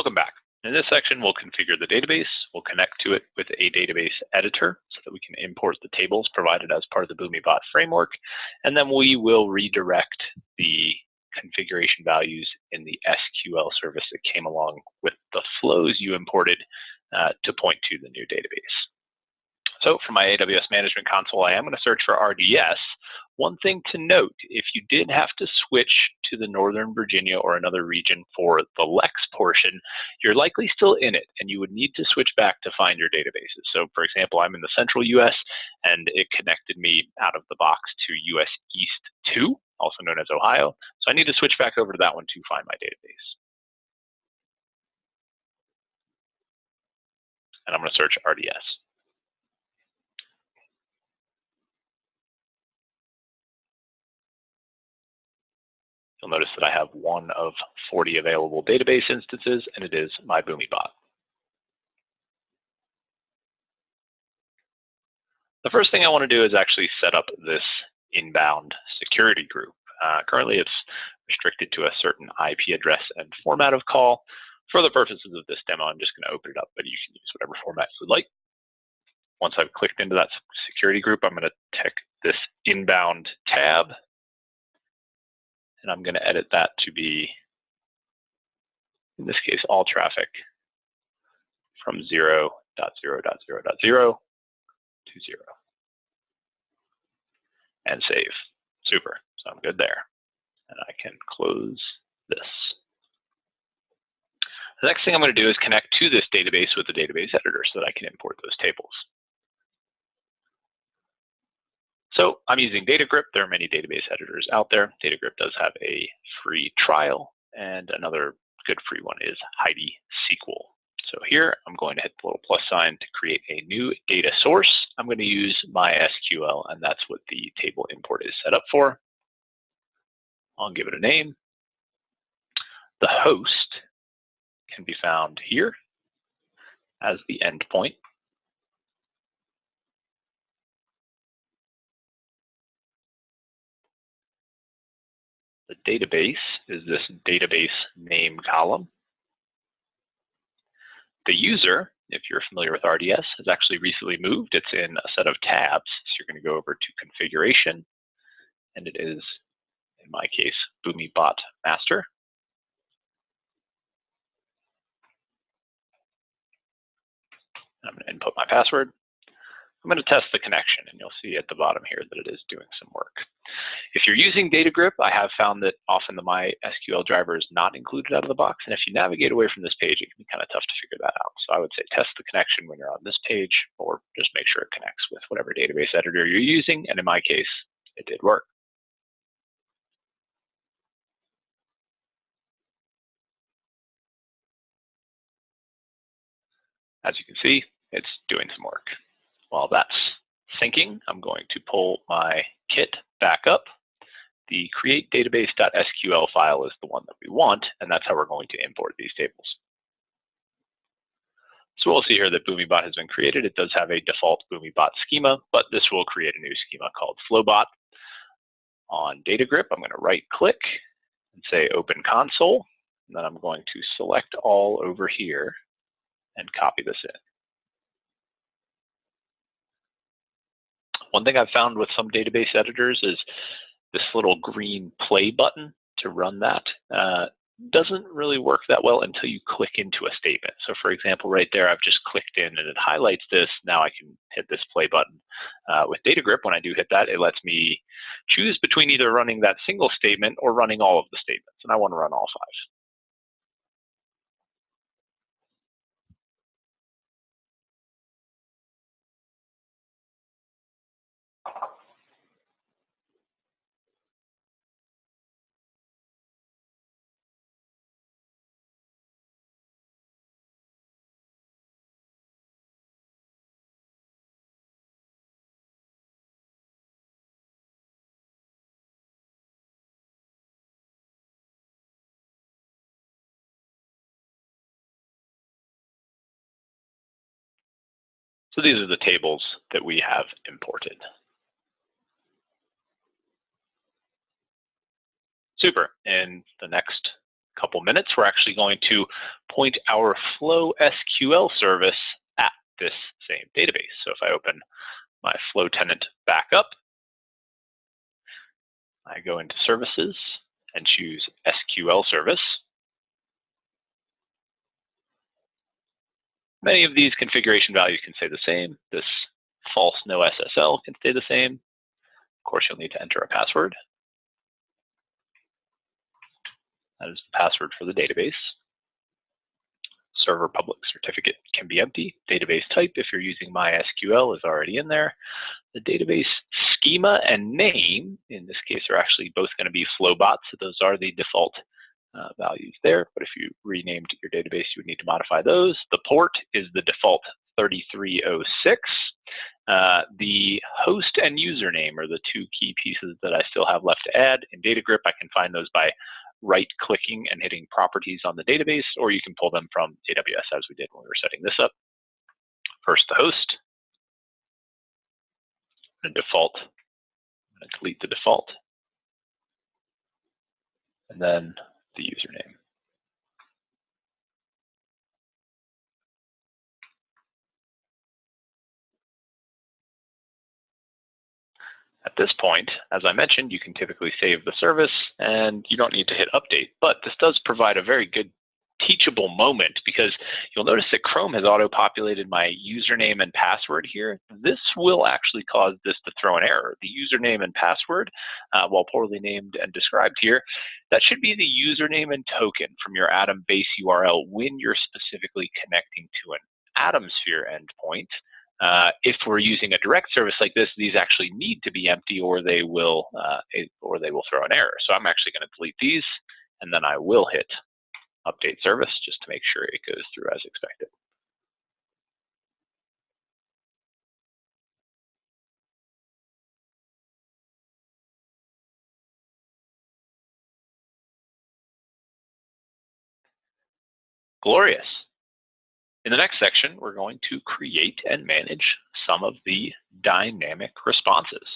Welcome back. In this section, we'll configure the database. We'll connect to it with a database editor so that we can import the tables provided as part of the BumiBot framework. And then we will redirect the configuration values in the SQL service that came along with the flows you imported to point to the new database. So for my AWS Management Console, I am going to search for RDS. One thing to note, if you did have to switch to the Northern Virginia or another region for the Lex portion, you're likely still in it, and you would need to switch back to find your databases. So for example, I'm in the central US, and it connected me out of the box to US East 2, also known as Ohio. So I need to switch back over to that one to find my database. And I'm going to search RDS. You'll notice that I have one of 40 available database instances, and it is my BumiBot. The first thing I want to do is actually set up this inbound security group. Currently, it's restricted to a certain IP address and format of call. For the purposes of this demo, I'm just going to open it up, but you can use whatever format you would like. Once I've clicked into that security group, I'm going to tick this inbound tab. And I'm going to edit that to be, in this case, all traffic from 0.0.0.0 to 0. And save. Super. So I'm good there. And I can close this. The next thing I'm going to do is connect to this database with the database editor so that I can import those tables. So I'm using DataGrip. There are many database editors out there. DataGrip does have a free trial, and another good free one is Heidi SQL. So here I'm going to hit the little plus sign to create a new data source. I'm going to use MySQL, and that's what the table import is set up for. I'll give it a name. The host can be found here as the endpoint. The database is this database name column. The user, if you're familiar with RDS, has actually recently moved. It's in a set of tabs. So you're going to go over to configuration, and it is, in my case, BumiBot master. I'm going to input my password. I'm going to test the connection, and you'll see at the bottom here that it is doing some work. If you're using DataGrip, I have found that often the MySQL driver is not included out of the box, and if you navigate away from this page, it can be kind of tough to figure that out. So I would say test the connection when you're on this page, or just make sure it connects with whatever database editor you're using, and in my case, it did work. As you can see, it's doing some work. While that's syncing, I'm going to pull my kit back up. The createdatabase.sql file is the one that we want, and that's how we're going to import these tables. So we'll see here that BumiBot has been created. It does have a default BumiBot schema, but this will create a new schema called FlowBot. On DataGrip, I'm going to right-click and say Open Console, and then I'm going to select all over here and copy this in. One thing I've found with some database editors is this little green play button to run that doesn't really work that well until you click into a statement. So for example, right there, I've just clicked in and it highlights this. Now I can hit this play button. With DataGrip, when I do hit that, it lets me choose between either running that single statement or running all of the statements. And I want to run all 5. So these are the tables that we have imported. Super. In the next couple minutes, we're actually going to point our Flow SQL service at this same database. So if I open my Flow tenant back up, I go into Services and choose SQL Service. Many of these configuration values can stay the same. This false no SSL can stay the same. Of course, you'll need to enter a password. That is the password for the database. Server public certificate can be empty. Database type, if you're using MySQL, is already in there. The database schema and name, in this case, are actually both going to be Flowbot, so those are the default values there. But if you renamed your database, you would need to modify those. The port is the default 3306. The host and username are the two key pieces that I still have left to add. In DataGrip, I can find those by right-clicking and hitting properties on the database, or you can pull them from AWS as we did when we were setting this up. First, the host. The default. I'm going to delete the default. And then the username. At this point, as I mentioned, you can typically save the service and you don't need to hit update, but this does provide a very good teachable moment because you'll notice that Chrome has auto-populated my username and password here. This will actually cause this to throw an error. The username and password, while poorly named and described here, that should be the username and token from your Atom base URL when you're specifically connecting to an AtomSphere endpoint. If we're using a direct service like this, these actually need to be empty or they will throw an error. So I'm actually going to delete these and then I will hit update service just to make sure it goes through as expected. Glorious. In the next section, we're going to create and manage some of the dynamic responses.